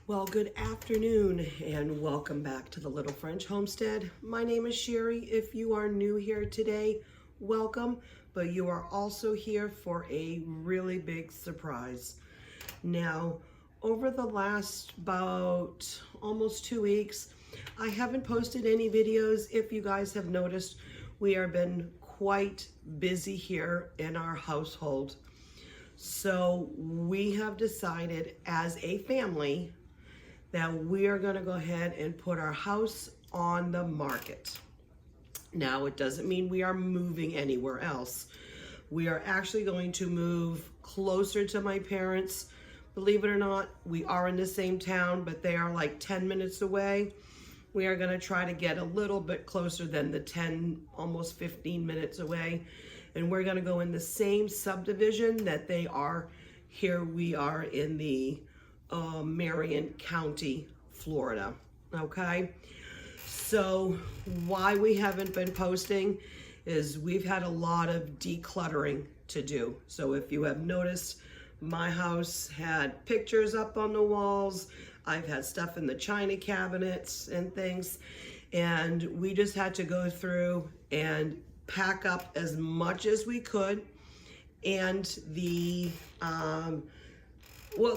Well, good afternoon and welcome back to the Little French Homestead. My name is Sherry. If you are new here today, welcome, but you are also here for a really big surprise. Now, over the last about almost 2 weeks, I haven't posted any videos. If you guys have noticed, we have been quite busy here in our household. So we have decided as a family that we are going to go ahead and put our house on the market. Now, it doesn't mean we are moving anywhere else. We are actually going to move closer to my parents. Believe it or not, we are in the same town, but they are like 10 minutes away. We are going to try to get a little bit closer than the 10, almost 15 minutes away. And we're going to go in the same subdivision that they are. Here we are in the Marion County, Florida. Okay, so why we haven't been posting is we've had a lot of decluttering to do. So if you have noticed, my house had pictures up on the walls. I've had stuff in the china cabinets and things, and we just had to go through and pack up as much as we could. And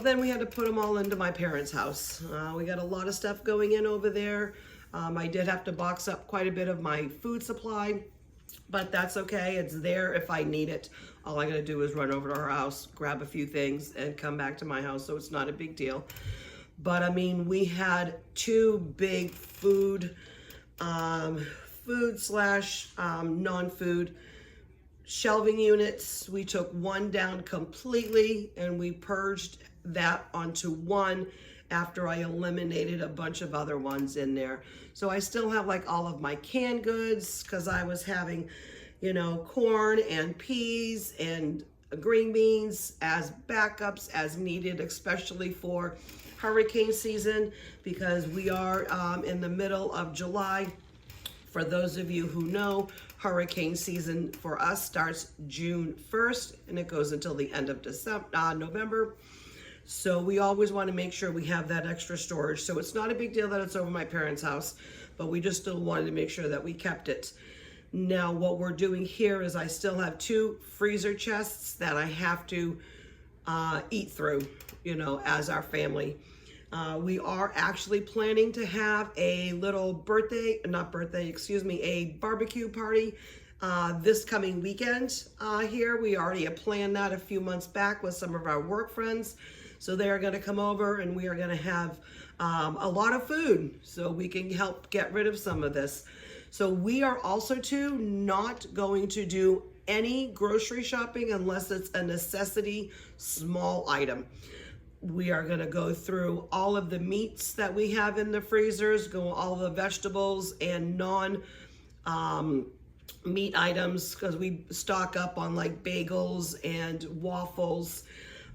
then we had to put them all into my parents' house. We got a lot of stuff going in over there. I did have to box up quite a bit of my food supply, but that's okay. It's there if I need it. All I gotta do is run over to our house, grab a few things, and come back to my house, so it's not a big deal. But I mean, we had two big food slash non-food shelving units. We took one down completely and we purged that onto one after I eliminated a bunch of other ones in there. So I still have like all of my canned goods because I was having, corn and peas and green beans as backups as needed, especially for hurricane season, because we are in the middle of July. For those of you who know, hurricane season for us starts June 1st and it goes until the end of November. So we always want to make sure we have that extra storage. So it's not a big deal that it's over my parents' house, but we just still wanted to make sure that we kept it. Now what we're doing here is I still have two freezer chests that I have to eat through, as our family. We are actually planning to have a little a barbecue party this coming weekend here. We already had planned that a few months back with some of our work friends. So they are going to come over and we are going to have a lot of food so we can help get rid of some of this. So we are also too not going to do any grocery shopping unless it's a necessity small item. We are going to go through all of the meats that we have in the freezers, all the vegetables and non-meat items, because we stock up on like bagels and waffles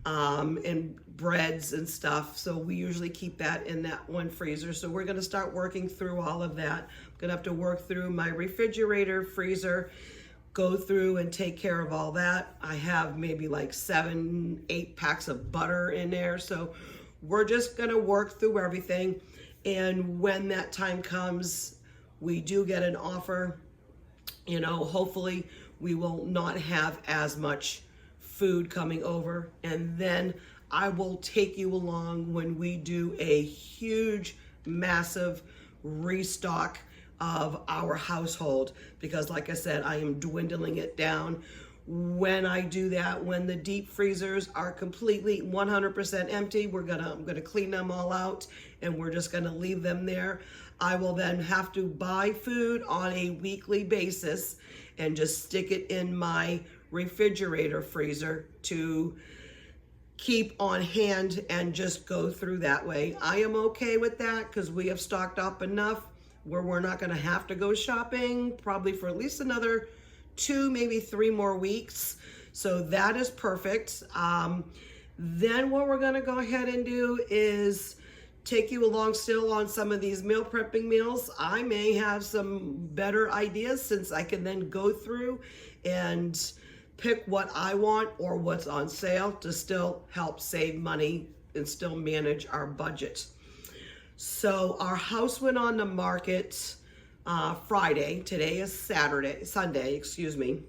and breads and stuff. So we usually keep that in that one freezer. So we're going to start working through all of that. I'm going to have to work through my refrigerator, freezer, go through and take care of all that. I have maybe like 7-8 packs of butter in there. So we're just gonna work through everything. And when that time comes, we do get an offer, hopefully we will not have as much food coming over. And then I will take you along when we do a huge, massive restock of our household, because like I said, I am dwindling it down. When I do that, when the deep freezers are completely 100% empty, I'm gonna clean them all out and we're just gonna leave them there. I will then have to buy food on a weekly basis and just stick it in my refrigerator freezer to keep on hand and just go through that way. I am okay with that because we have stocked up enough where we're not going to have to go shopping probably for at least another 2, maybe 3 more weeks. So that is perfect. Then what we're going to go ahead and do is take you along still on some of these meal prepping meals. I may have some better ideas since I can then go through and pick what I want or what's on sale to still help save money and still manage our budget. So our house went on the market Friday. Today is Sunday, excuse me.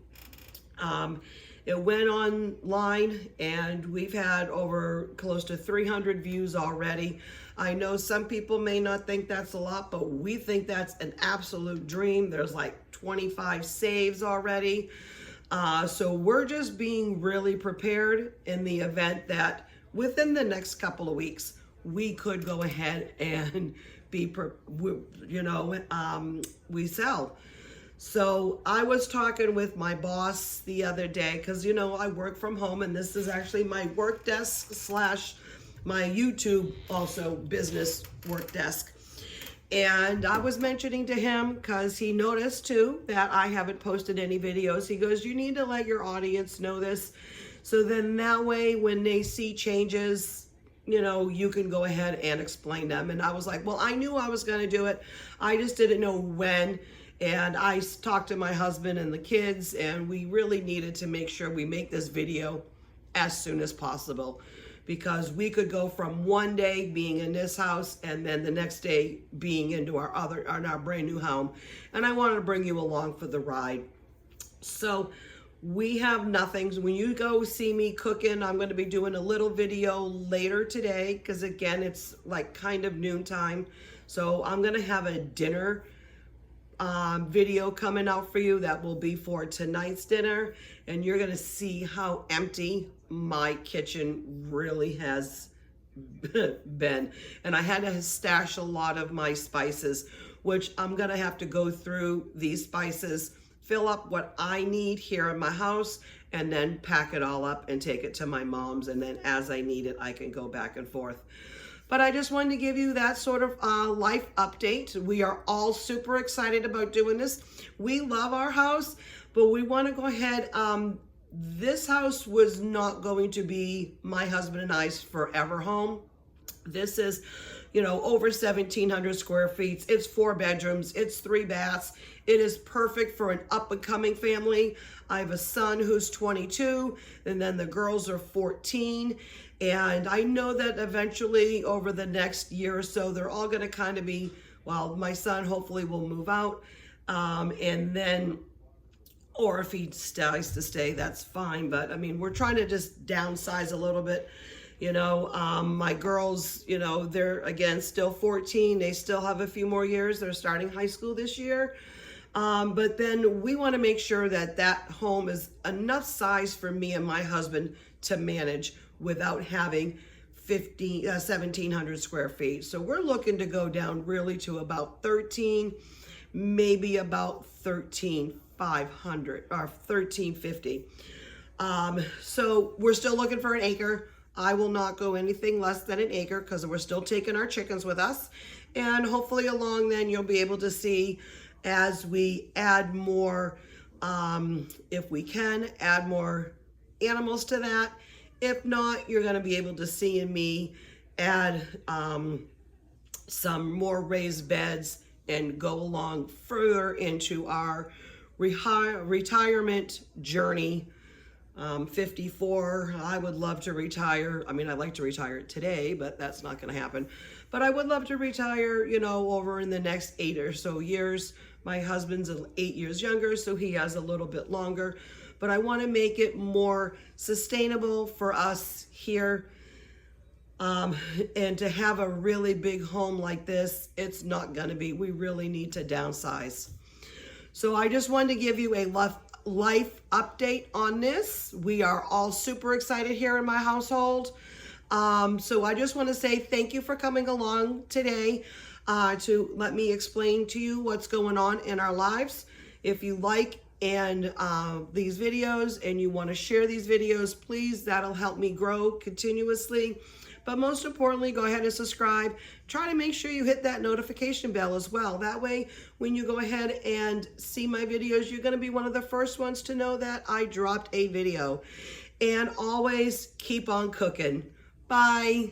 It went online and we've had over close to 300 views already. I know some people may not think that's a lot, but we think that's an absolute dream. There's like 25 saves already. So we're just being really prepared in the event that within the next couple of weeks, we could go ahead and we sell. So I was talking with my boss the other day because, I work from home and this is actually my work desk / my YouTube also business work desk. And I was mentioning to him because he noticed too that I haven't posted any videos. He goes, you need to let your audience know this. So then that way when they see changes, you can go ahead and explain them. And I was like, well, I knew I was going to do it. I just didn't know when. And I talked to my husband and the kids, and we really needed to make sure we make this video as soon as possible, because we could go from one day being in this house and then the next day being into our brand new home. And I wanted to bring you along for the ride. So we have nothing. When you go see me cooking, I'm going to be doing a little video later today because, again, it's like kind of noontime. So I'm going to have a dinner video coming out for you that will be for tonight's dinner, and you're going to see how empty my kitchen really has been. And I had to stash a lot of my spices, which I'm going to have to go through these spices, fill up what I need here in my house, and then pack it all up and take it to my mom's. And then as I need it, I can go back and forth. But I just wanted to give you that sort of life update. We are all super excited about doing this. We love our house, but we want to go ahead. This house was not going to be my husband and I's forever home. This is, over 1,700 square feet. It's 4 bedrooms. It's 3 baths. It is perfect for an up-and-coming family. I have a son who's 22, and then the girls are 14. And I know that eventually over the next year or so, they're all going to kind of be, well, my son hopefully will move out. And then, or if he decides to stay, that's fine. But I mean, we're trying to just downsize a little bit. My girls, they're again still 14. They still have a few more years. They're starting high school this year. But then we want to make sure that that home is enough size for me and my husband to manage without having 1,700 square feet. So we're looking to go down really to about 13, maybe about 13,500 or 1350. So we're still looking for an acre. I will not go anything less than an acre because we're still taking our chickens with us. And hopefully along then you'll be able to see as we add more, if we can, add more animals to that. If not, you're going to be able to see me add some more raised beds and go along further into our retirement journey. 54, I would love to retire. I mean, I'd like to retire today, but that's not going to happen. But I would love to retire, over in the next 8 or so years. My husband's 8 years younger, so he has a little bit longer. But I want to make it more sustainable for us here. And to have a really big home like this, it's not going to be. We really need to downsize. So I just wanted to give you a life update on this. We are all super excited here in my household. So I just want to say thank you for coming along today to let me explain to you what's going on in our lives. If you like these videos and you want to share these videos, please, that'll help me grow continuously. But most importantly, go ahead and subscribe. Try to make sure you hit that notification bell as well. That way, when you go ahead and see my videos, you're going to be one of the first ones to know that I dropped a video. And always keep on cooking. Bye.